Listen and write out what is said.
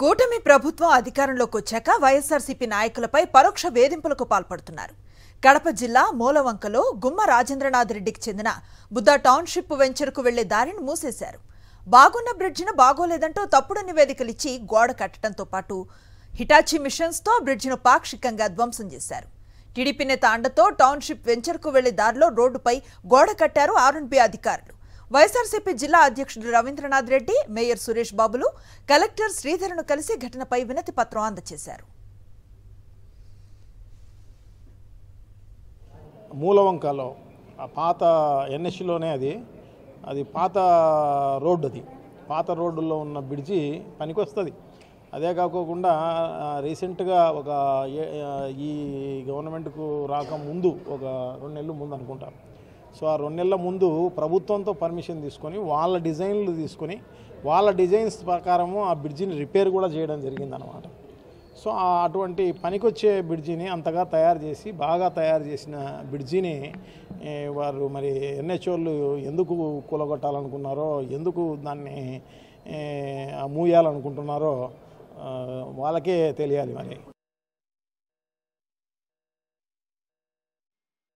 కూటమి ప్రభుత్వం అధికారంలోకి వచ్చాక వైఎస్ఆర్సీపీ నాయకులపై పరోక్ష వేధింపులకు పాల్పడుతున్నారు. కడప జిల్లా మూలవంకలో గుమ్మ రాజేంద్రనాథ్ రెడ్డికి చెందిన బుద్ధ టౌన్షిప్ వెంచర్కు వెళ్లే దారిని మూసేశారు. బాగున్న బ్రిడ్జిను బాగోలేదంటూ తప్పుడు నివేదికలిచ్చి గోడ కట్టడంతో పాటు హిటాచీ మిషన్స్తో బ్రిడ్జిను పాక్షికంగా ధ్వంసం చేశారు. టీడీపీ నేత అండతో టౌన్షిప్ వెంచర్కు వెళ్లే దారిలో రోడ్డుపై గోడ కట్టారు ఆర్ఎండ్బీ అధికారులు. వైఎస్ఆర్సీపీ జిల్లా అధ్యక్షుడు రవీంద్రనాథ్ రెడ్డి, మేయర్ సురేష్ బాబులు కలెక్టర్ శ్రీధర్ను కలిసి ఘటనపై వినతి పత్రం అందజేశారు. మూలవంకలో పాత ఎన్ఎస్లోనే అది పాత రోడ్డు, పాత రోడ్డులో ఉన్న బ్రిడ్జి పనికొస్తుంది. అదే కాకోకుండా రీసెంట్గా ఈ గవర్నమెంట్కు రాకముందు ఒక 2 నెలల ముందు అనుకుంటాను. సో ఆ 2 నెలల ముందు ప్రభుత్వంతో పర్మిషన్ తీసుకొని వాళ్ళ డిజైన్లు తీసుకొని వాళ్ళ డిజైన్స్ ప్రకారము ఆ బ్రిడ్జిని రిపేర్ కూడా చేయడం జరిగిందనమాట. సో అటువంటి పనికొచ్చే బ్రిడ్జిని అంతగా తయారు చేసి బాగా తయారు చేసిన బ్రిడ్జిని వారు మరి ఎన్హెచ్ఓళ్ళు ఎందుకు కూలగొట్టాలనుకున్నారో, ఎందుకు దాన్ని మూయాలనుకుంటున్నారో వాళ్ళకే తెలియాలి మరి.